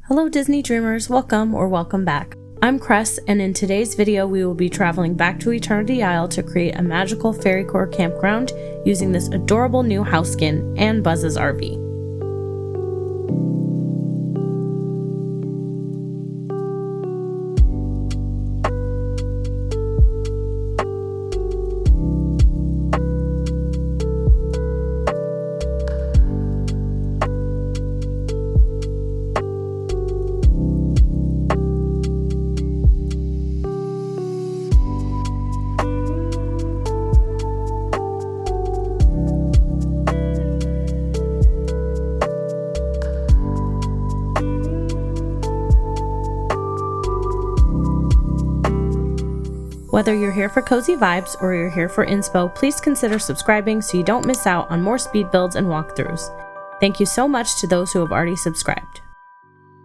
Hello Disney Dreamers, welcome back. I'm Cress, and in today's video we will be traveling back to Eternity Isle to create a magical FAIRYCORE campground using this adorable new house skin and Buzz's RV. Whether you're here for cozy vibes or you're here for inspo, please consider subscribing so you don't miss out on more speed builds and walkthroughs. Thank you so much to those who have already subscribed.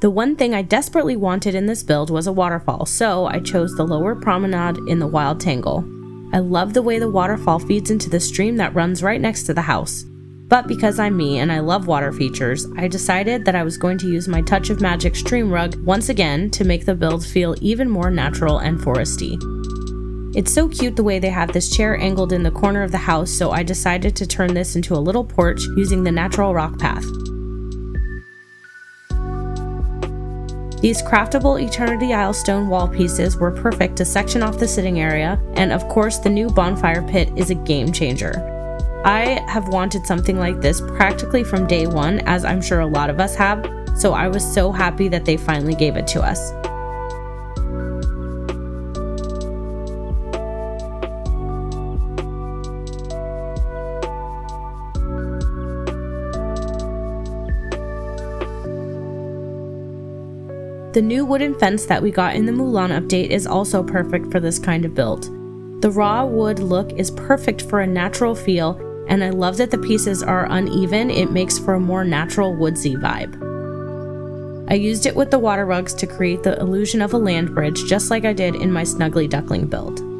The one thing I desperately wanted in this build was a waterfall, so I chose the lower promenade in the Wild Tangle. I love the way the waterfall feeds into the stream that runs right next to the house. But because I'm me and I love water features, I decided that I was going to use my Touch of Magic stream rug once again to make the build feel even more natural and foresty. It's so cute the way they have this chair angled in the corner of the house, so I decided to turn this into a little porch using the natural rock path. These craftable Eternity Isle stone wall pieces were perfect to section off the sitting area, and of course the new bonfire pit is a game changer. I have wanted something like this practically from day one, as I'm sure a lot of us have, so I was so happy that they finally gave it to us. The new wooden fence that we got in the Mulan update is also perfect for this kind of build. The raw wood look is perfect for a natural feel, and I love that the pieces are uneven. It makes for a more natural woodsy vibe. I used it with the water rugs to create the illusion of a land bridge, just like I did in my Snuggly Duckling build.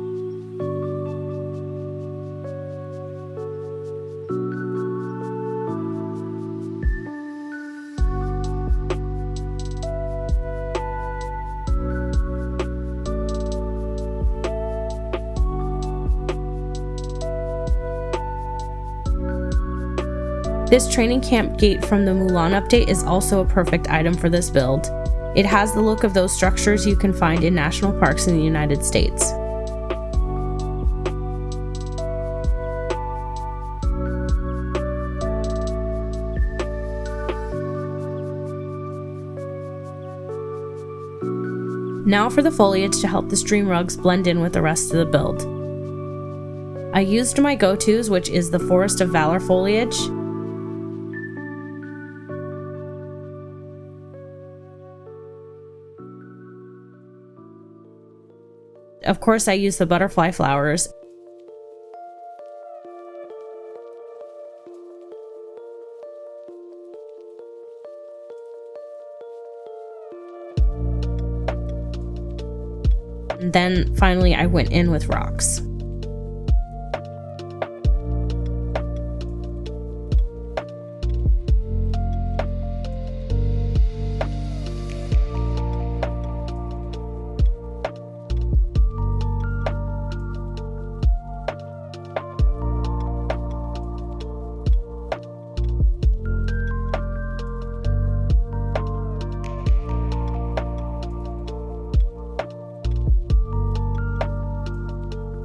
This training camp gate from the Mulan update is also a perfect item for this build. It has the look of those structures you can find in national parks in the United States. Now for the foliage to help the stream rugs blend in with the rest of the build. I used my go-tos, which is the Forest of Valor foliage, of course, I use the butterfly flowers. And then finally, I went in with rocks.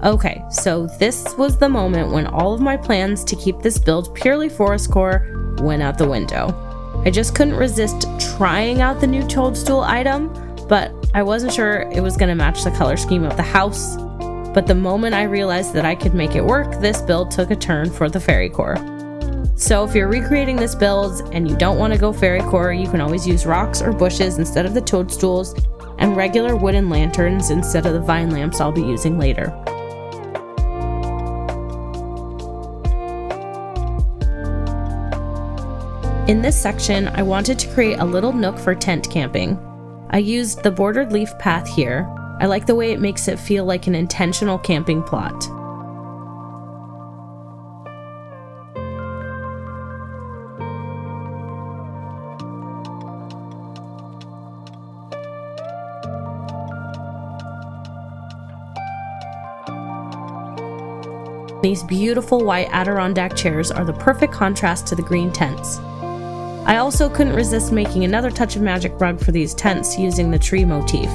Okay, so this was the moment when all of my plans to keep this build purely forest core went out the window. I just couldn't resist trying out the new toadstool item, but I wasn't sure it was going to match the color scheme of the house. But the moment I realized that I could make it work, this build took a turn for the FAIRYCORE. So if you're recreating this build and you don't want to go FAIRYCORE, you can always use rocks or bushes instead of the toadstools, and regular wooden lanterns instead of the vine lamps I'll be using later. In this section, I wanted to create a little nook for tent camping. I used the bordered leaf path here. I like the way it makes it feel like an intentional camping plot. These beautiful white Adirondack chairs are the perfect contrast to the green tents. I also couldn't resist making another touch of magic rug for these tents using the tree motif.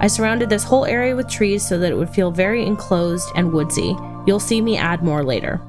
I surrounded this whole area with trees so that it would feel very enclosed and woodsy. You'll see me add more later.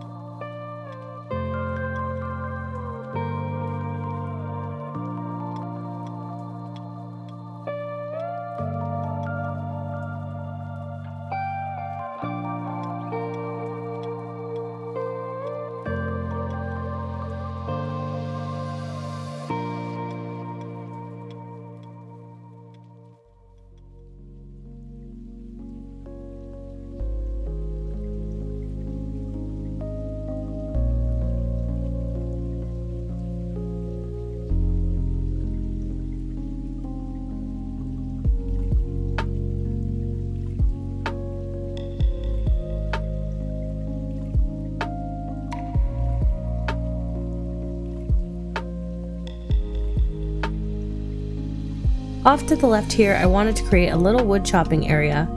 Off to the left here, I wanted to create a little wood chopping area.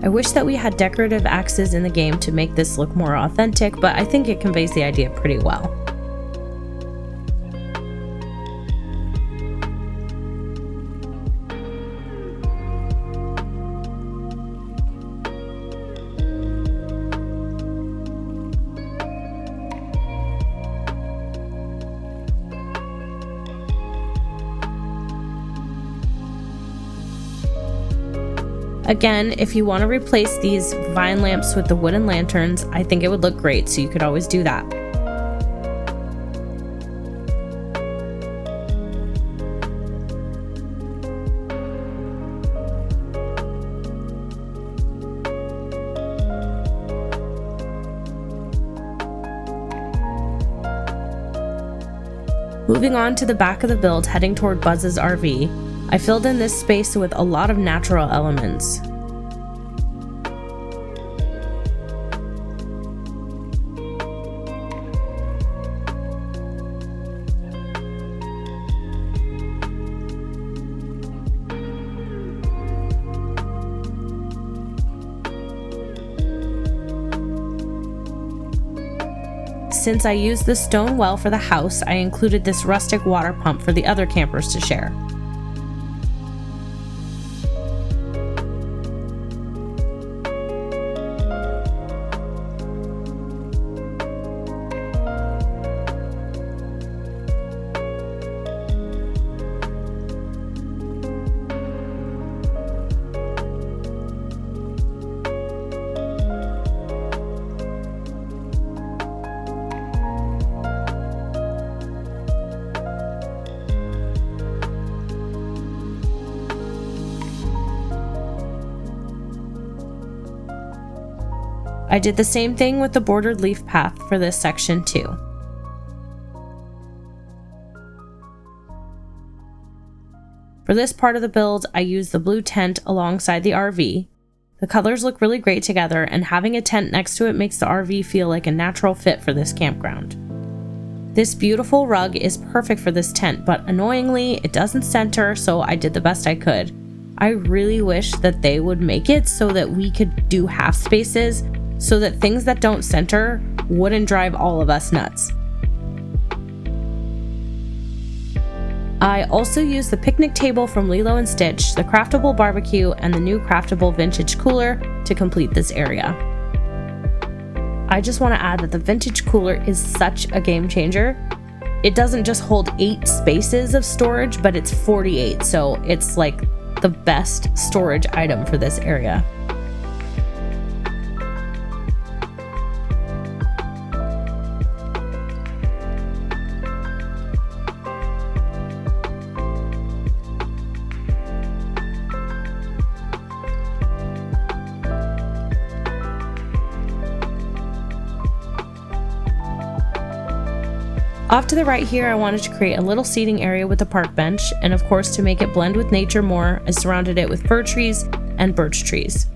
I wish that we had decorative axes in the game to make this look more authentic, but I think it conveys the idea pretty well. Again, if you want to replace these vine lamps with the wooden lanterns, I think it would look great, so you could always do that. Moving on to the back of the build, heading toward Buzz's RV, I filled in this space with a lot of natural elements. Since I used the stone well for the house, I included this rustic water pump for the other campers to share. I did the same thing with the bordered leaf path for this section too. For this part of the build, I used the blue tent alongside the RV. The colors look really great together, and having a tent next to it makes the RV feel like a natural fit for this campground. This beautiful rug is perfect for this tent, but annoyingly, it doesn't center, so I did the best I could. I really wish that they would make it so that we could do half spaces, so that things that don't center wouldn't drive all of us nuts. I also used the picnic table from Lilo & Stitch, the craftable barbecue, and the new craftable vintage cooler to complete this area. I just want to add that the vintage cooler is such a game changer. It doesn't just hold 8 spaces of storage, but it's 48, so it's like the best storage item for this area. Off to the right here, I wanted to create a little seating area with a park bench, and of course to make it blend with nature more, I surrounded it with fir trees and birch trees.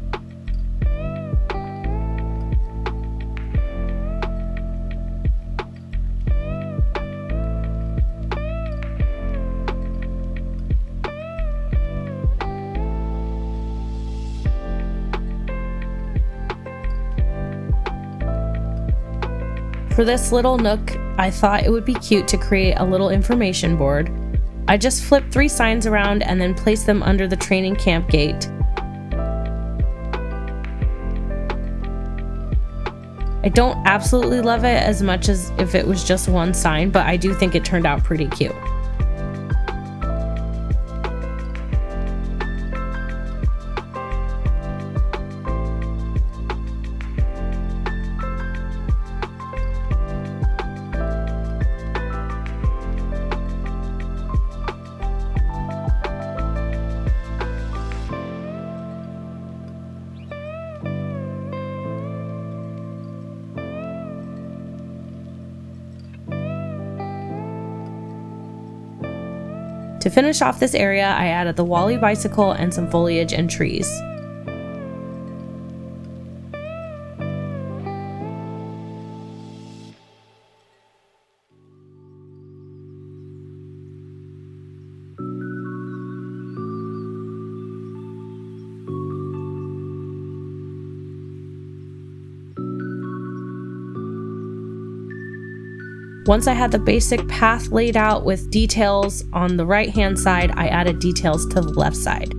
For this little nook, I thought it would be cute to create a little information board. I just flipped 3 signs around and then placed them under the training camp gate. I don't absolutely love it as much as if it was just 1 sign, but I do think it turned out pretty cute. To finish off this area, I added the Wally bicycle and some foliage and trees. Once I had the basic path laid out with details on the right-hand side, I added details to the left side.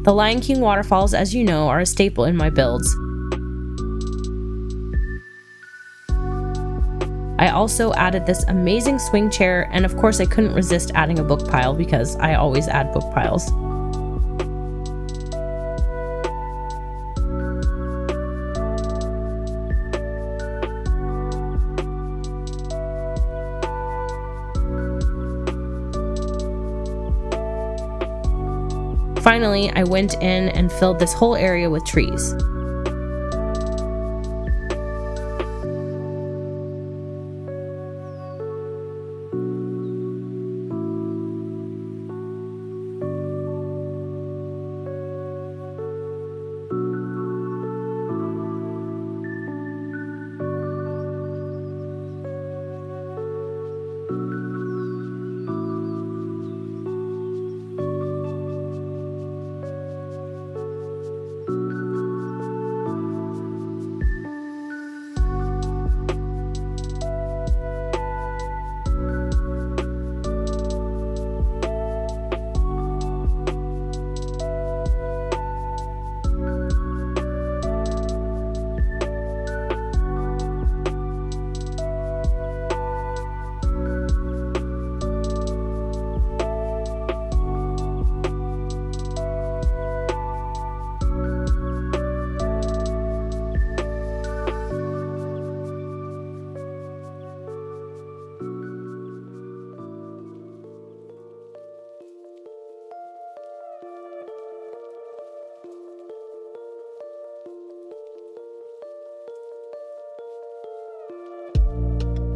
The Lion King waterfalls, as you know, are a staple in my builds. I also added this amazing swing chair, and of course I couldn't resist adding a book pile because I always add book piles. Finally, I went in and filled this whole area with trees.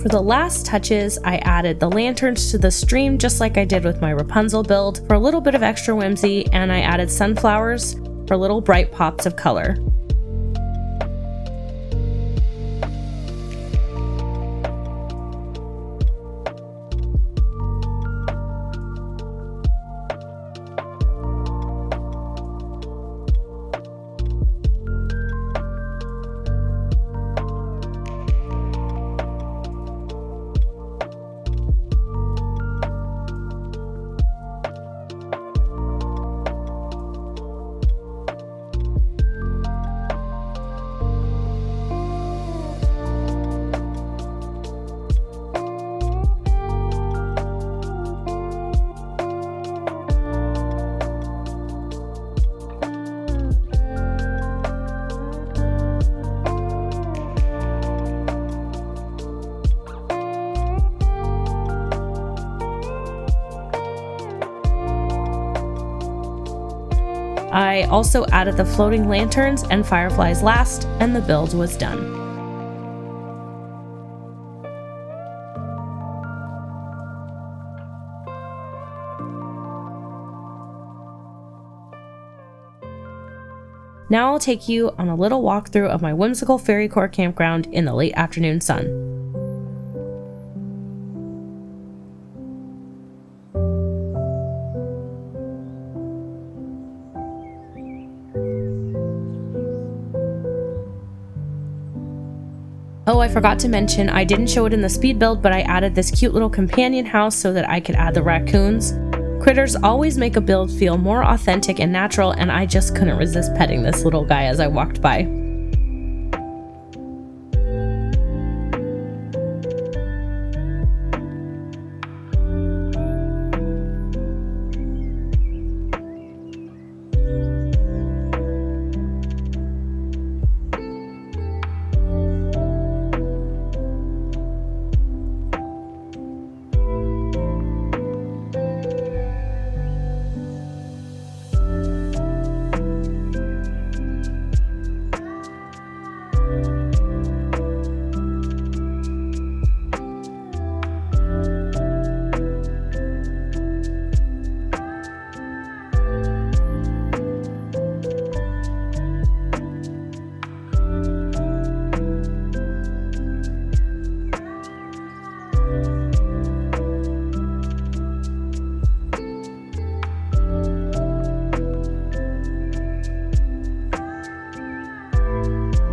For the last touches, I added the lanterns to the stream just like I did with my Rapunzel build for a little bit of extra whimsy, and I added sunflowers for little bright pops of color. I also added the floating lanterns and fireflies last, and the build was done. Now I'll take you on a little walkthrough of my whimsical FAIRYCORE campground in the late afternoon sun. Oh, I forgot to mention, I didn't show it in the speed build, but I added this cute little companion house so that I could add the raccoons. Critters always make a build feel more authentic and natural, and I just couldn't resist petting this little guy as I walked by.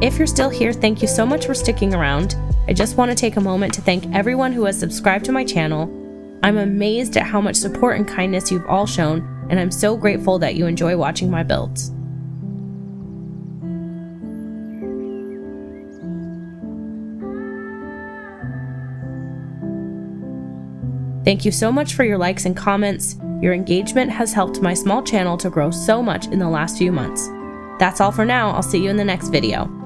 If you're still here, thank you so much for sticking around. I just want to take a moment to thank everyone who has subscribed to my channel. I'm amazed at how much support and kindness you've all shown, and I'm so grateful that you enjoy watching my builds. Thank you so much for your likes and comments. Your engagement has helped my small channel to grow so much in the last few months. That's all for now. I'll see you in the next video.